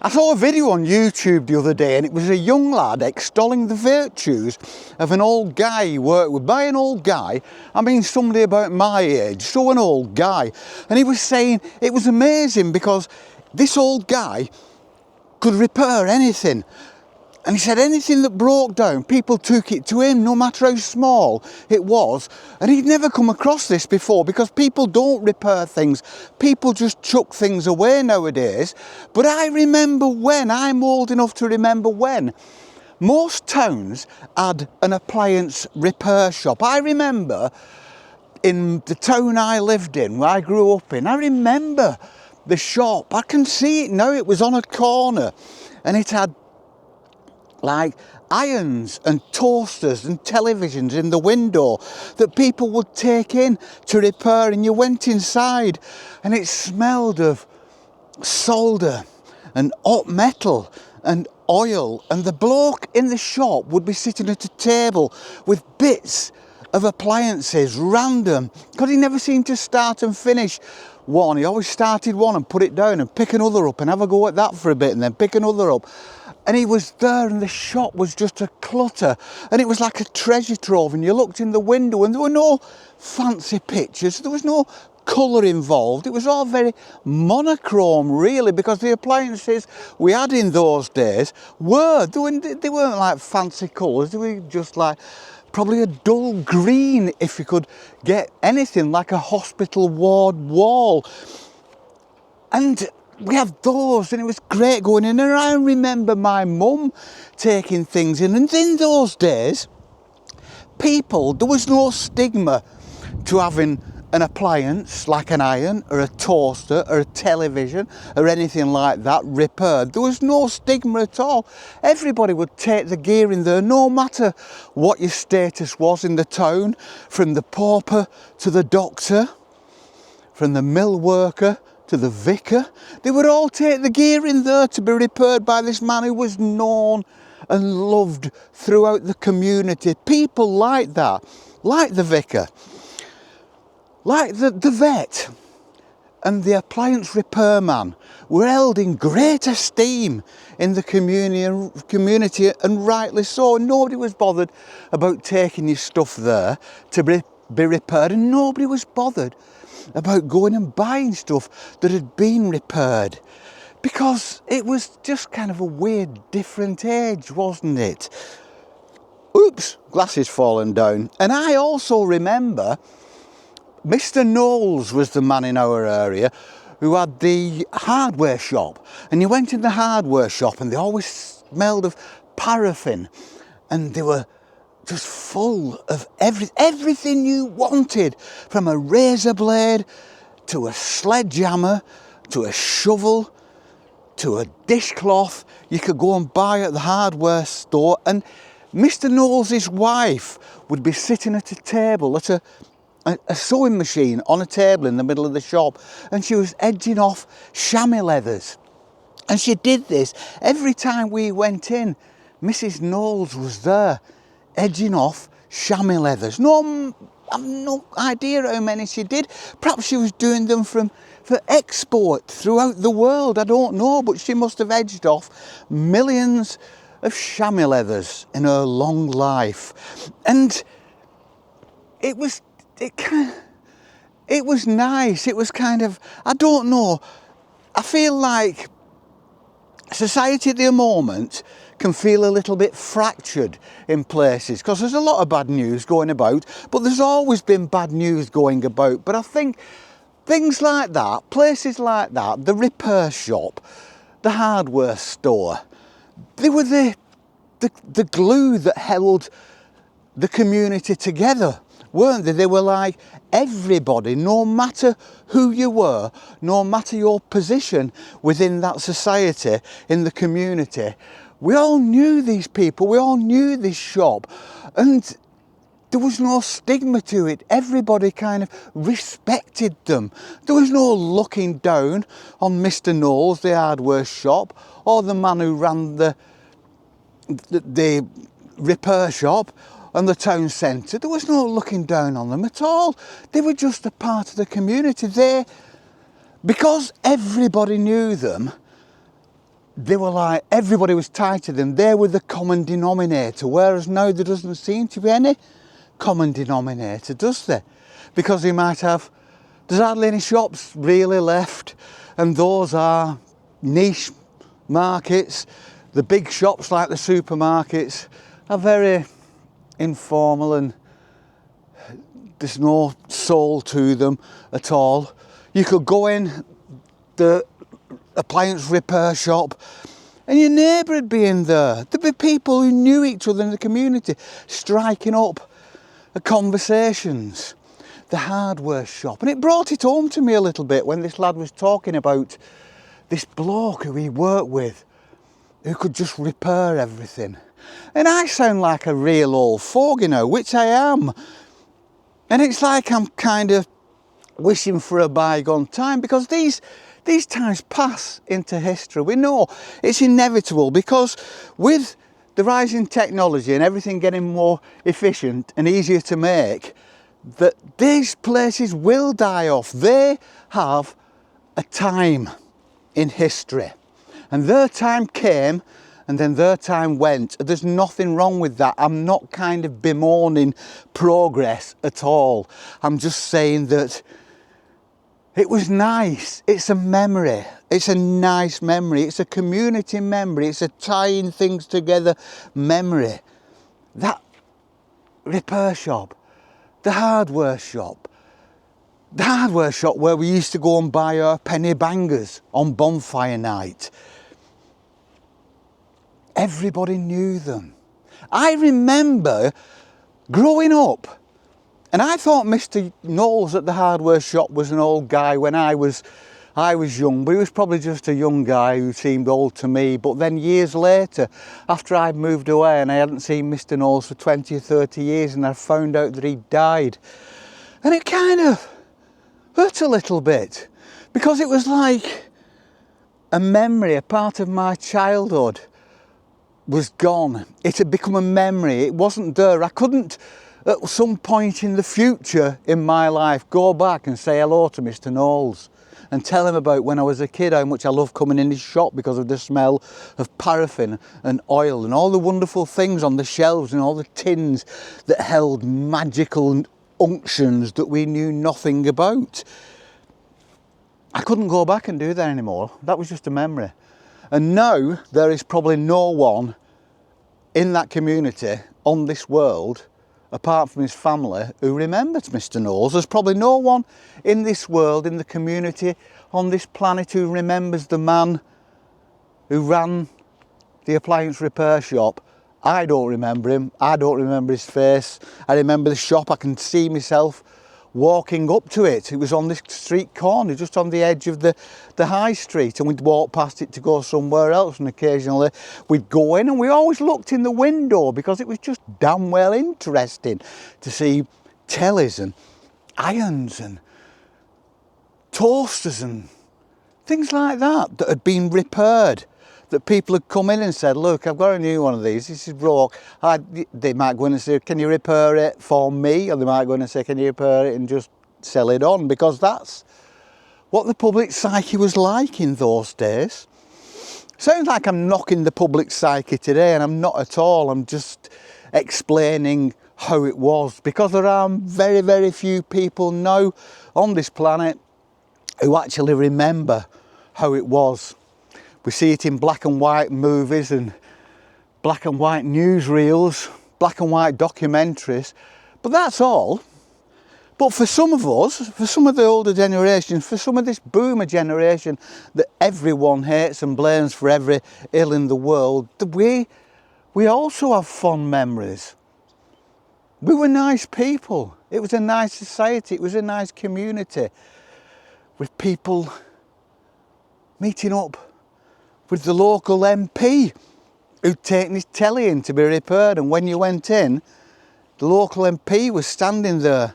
I saw a video on YouTube the other day, and it was a young lad extolling the virtues of an old guy he worked with. By an old guy, I mean somebody about my age, so an old guy. And he was saying it was amazing because this old guy could repair anything. And he said anything that broke down, people took it to him, no matter how small it was. And he'd never come across this before, because people don't repair things. People just chuck things away nowadays. But I remember when, I'm old enough to remember when, most towns had an appliance repair shop. I remember in the town I lived in, where I grew up in, I remember the shop. I can see it now. It was on a corner, and it had like irons and toasters and televisions in the window that people would take in to repair. And you went inside and it smelled of solder and hot metal and oil, and the bloke in the shop would be sitting at a table with bits of appliances, random, because he never seemed to start and finish one. He always started one and put it down and pick another up and have a go at that for a bit and then pick another up. And he was there, and the shop was just a clutter, and it was like a treasure trove. And you looked in the window and there were no fancy pictures, there was no colour involved. It was all very monochrome, really, because the appliances we had in those days they weren't like fancy colours. They were just like probably a dull green, if you could get anything, like a hospital ward wall. And we have those, and it was great going in. And I remember my mum taking things in, and in those days, there was no stigma to having an appliance like an iron or a toaster or a television or anything like that repaired. There was no stigma at all. Everybody would take the gear in there, no matter what your status was in the town, from the pauper to the doctor, from the mill worker to the vicar. They would all take the gear in there to be repaired by this man who was known and loved throughout the community. People like that, like the vicar, like the vet and the appliance repairman, were held in great esteem in the community, and rightly so. Nobody was bothered about taking your stuff there to be repaired, and nobody was bothered about going and buying stuff that had been repaired, because it was just kind of a weird, different age, wasn't it? Oops, glasses fallen down. And I also remember Mr. Knowles was the man in our area who had the hardware shop, and you went in the hardware shop and they always smelled of paraffin, and they were just full of everything you wanted, from a razor blade to a sledgehammer to a shovel to a dishcloth. You could go and buy at the hardware store. And Mr. Knowles' wife would be sitting at a table, at a sewing machine on a table in the middle of the shop, and she was edging off chamois leathers. And she did this every time we went in. Mrs. Knowles was there, edging off chamois leathers. I've no idea how many she did. Perhaps she was doing them for export throughout the world. I don't know, but she must have edged off millions of chamois leathers in her long life. And it was nice. It was kind of, I don't know, I feel like society at the moment can feel a little bit fractured in places, because there's a lot of bad news going about, but there's always been bad news going about. But I think things like that, places like that, the repair shop, the hardware store, they were the glue that held the community together, weren't they? They were like everybody, no matter who you were, no matter your position within that society, in the community. We all knew these people, we all knew this shop, and there was no stigma to it. Everybody kind of respected them. There was no looking down on Mr. Knowles, the hardware shop, or the man who ran the repair shop and the town centre. There was no looking down on them at all. They were just a part of the community. Because everybody knew them, they were like, everybody was tied to them. They were the common denominator, whereas now there doesn't seem to be any common denominator, does there? Because you might have, there's hardly any shops really left, and those are niche markets. The big shops like the supermarkets are very informal and there's no soul to them at all. You could go in the appliance repair shop and your neighbour would be in there. There'd be people who knew each other in the community striking up conversations. The hardware shop, and it brought it home to me a little bit when this lad was talking about this bloke who he worked with who could just repair everything. And I sound like a real old fogey now, which I am. And it's like I'm kind of wishing for a bygone time, because these times pass into history. We know it's inevitable, because with the rising technology and everything getting more efficient and easier to make, that these places will die off. They have a time in history, and their time came and then their time went. There's nothing wrong with that. I'm not kind of bemoaning progress at all. I'm just saying that it was nice. It's a memory. It's a nice memory. It's a community memory. It's a tying things together memory. That repair shop, the hardware shop where we used to go and buy our penny bangers on bonfire night. Everybody knew them. I remember growing up, and I thought Mr. Knowles at the hardware shop was an old guy when I was young, but he was probably just a young guy who seemed old to me. But then years later, after I'd moved away and I hadn't seen Mr. Knowles for 20 or 30 years, and I found out that he'd died, and it kind of hurt a little bit, because it was like a memory, a part of my childhood was gone. It had become a memory. It wasn't there. I couldn't at some point in the future in my life go back and say hello to Mr. Knowles and tell him about when I was a kid, how much I loved coming in his shop because of the smell of paraffin and oil and all the wonderful things on the shelves and all the tins that held magical unctions that we knew nothing about. I couldn't go back and do that anymore. That was just a memory. And now there is probably no one in that community on this world, apart from his family, who remembers Mr. Knowles. There's probably no one in this world, in the community, on this planet, who remembers the man who ran the appliance repair shop. I don't remember him. I don't remember his face. I remember the shop. I can see myself walking up to it. It was on this street corner, just on the edge of the high street, and we'd walk past it to go somewhere else, and occasionally we'd go in, and we always looked in the window because it was just damn well interesting to see tellies and irons and toasters and things like that that had been repaired, that people had come in and said, look, I've got a new one of these, this is broke. They might go in and say, can you repair it for me? Or they might go in and say, can you repair it and just sell it on? Because that's what the public psyche was like in those days. Sounds like I'm knocking the public psyche today, and I'm not at all. I'm just explaining how it was, because there are very, very few people now on this planet who actually remember how it was. We see it in black and white movies and black and white newsreels, black and white documentaries, but that's all. But for some of us, for some of the older generations, for some of this boomer generation that everyone hates and blames for every ill in the world, we also have fond memories. We were nice people. It was a nice society. It was a nice community, with people meeting up with the local MP who'd taken his telly in to be repaired, and when you went in, the local MP was standing there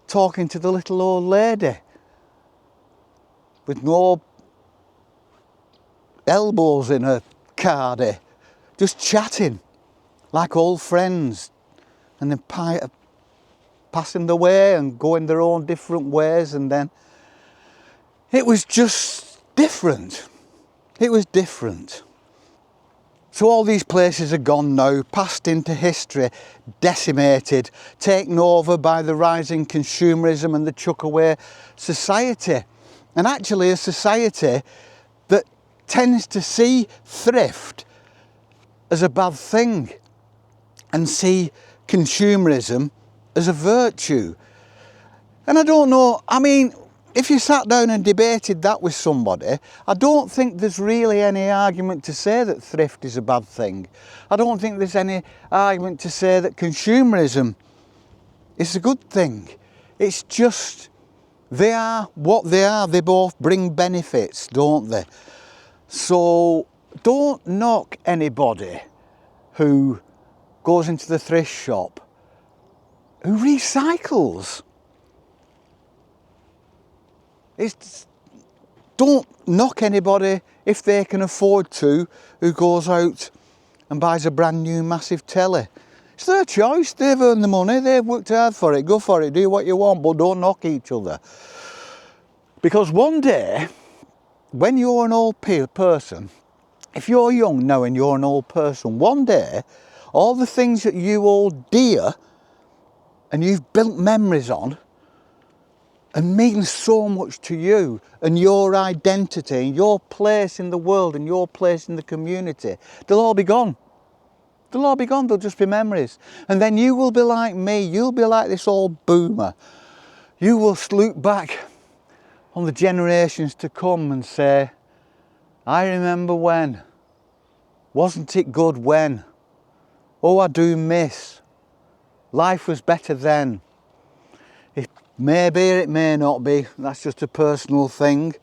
talking to the little old lady with no elbows in her cardy, just chatting like old friends, and then passing the way and going their own different ways. And then it was just different. It was different. So all these places are gone now, passed into history, decimated, taken over by the rising consumerism and the chuck away society. And actually a society that tends to see thrift as a bad thing and see consumerism as a virtue. And I don't know, I mean, if you sat down and debated that with somebody, I don't think there's really any argument to say that thrift is a bad thing. I don't think there's any argument to say that consumerism is a good thing. It's just, they are what they are. They both bring benefits, don't they? So don't knock anybody who goes into the thrift shop, who recycles. Don't knock anybody if they can afford to, who goes out and buys a brand new massive telly. It's their choice, they've earned the money, they've worked hard for it, go for it, do what you want, but don't knock each other. Because one day, when you're an old person, if you're young now and you're an old person, one day, all the things that you hold dear and you've built memories on, and means so much to you and your identity and your place in the world and your place in the community, they'll all be gone. They'll all be gone, they'll just be memories. And then you will be like me, you'll be like this old boomer. You will look back on the generations to come and say, I remember when. Wasn't it good when? Oh, I do miss. Life was better then. It may be, it may not be. That's just a personal thing.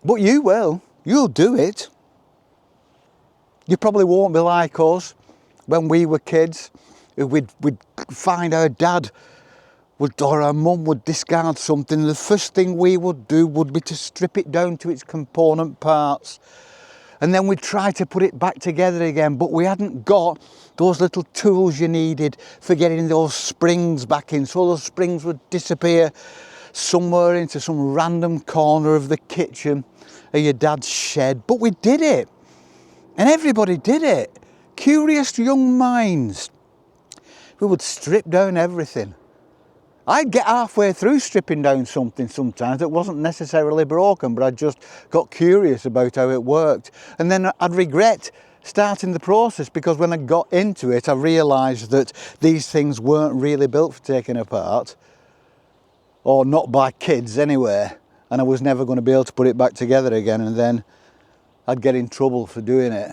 But you will. You'll do it. You probably won't be like us when we were kids. We'd find our dad or our mum would discard something. The first thing we would do would be to strip it down to its component parts. And then we'd try to put it back together again, but we hadn't got those little tools you needed for getting those springs back in. So those springs would disappear somewhere into some random corner of the kitchen or your dad's shed. But we did it. And everybody did it. Curious young minds. We would strip down everything. I'd get halfway through stripping down something sometimes that wasn't necessarily broken, but I just got curious about how it worked. And then I'd regret starting the process, because when I got into it, I realised that these things weren't really built for taking apart, or not by kids anyway, and I was never going to be able to put it back together again, and then I'd get in trouble for doing it.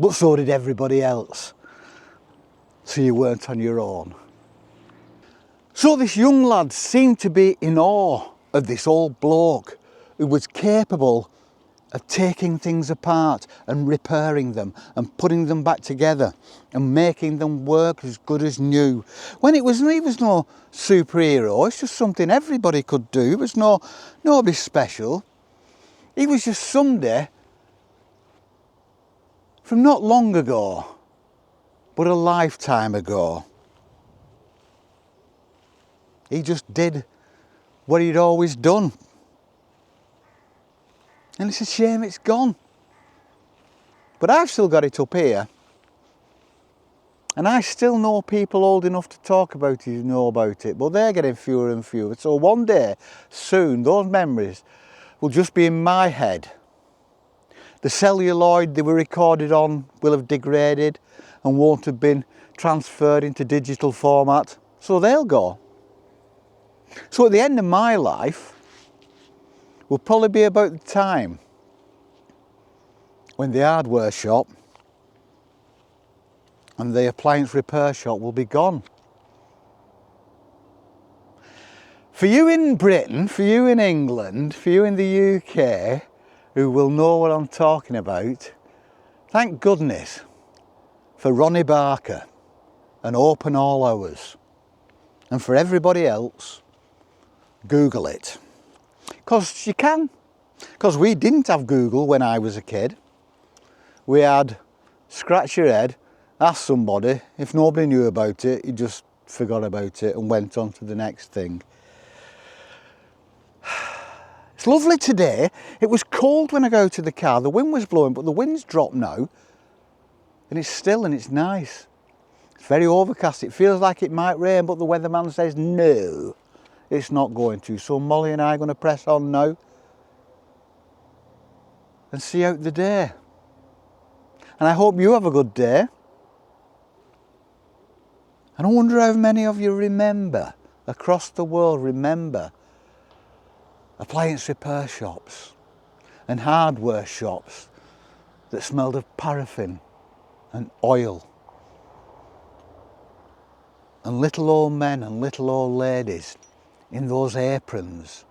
But so did everybody else. So you weren't on your own. So this young lad seemed to be in awe of this old bloke who was capable of taking things apart and repairing them and putting them back together and making them work as good as new. When he was no superhero, it's just something everybody could do. It was nobody special. He was just somebody from not long ago, but a lifetime ago. He just did what he'd always done. And it's a shame it's gone. But I've still got it up here. And I still know people old enough to talk about it, who know about it. But they're getting fewer and fewer. So one day, soon, those memories will just be in my head. The celluloid they were recorded on will have degraded and won't have been transferred into digital format. So they'll go. So at the end of my life will probably be about the time when the hardware shop and the appliance repair shop will be gone. For you in Britain, for you in England, for you in the UK, who will know what I'm talking about, thank goodness for Ronnie Barker and Open All Hours. And for everybody else, Google it. Because you can. Because we didn't have Google when I was a kid. We had scratch your head, ask somebody. If nobody knew about it, you just forgot about it and went on to the next thing. It's lovely today. It was cold when I go to the car. The wind was blowing, but the wind's dropped now. And it's still and it's nice. It's very overcast. It feels like it might rain, but the weatherman says no, it's not going to. So Molly and I are going to press on now and see out the day. And I hope you have a good day. And I wonder how many of you remember, across the world, remember appliance repair shops and hardware shops that smelled of paraffin and oil, and little old men and little old ladies in those aprons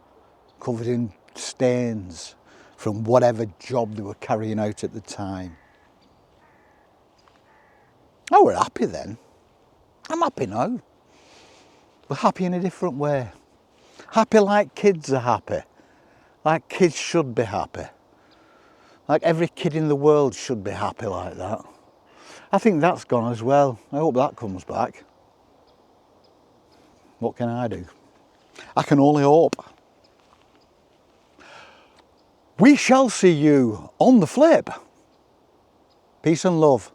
covered in stains from whatever job they were carrying out at the time. I were happy then. I'm happy now. We're happy in a different way. Happy like kids are happy. Like kids should be happy. Like every kid in the world should be happy like that. I think that's gone as well. I hope that comes back. What can I do? I can only hope. We shall see you on the flip. Peace and love.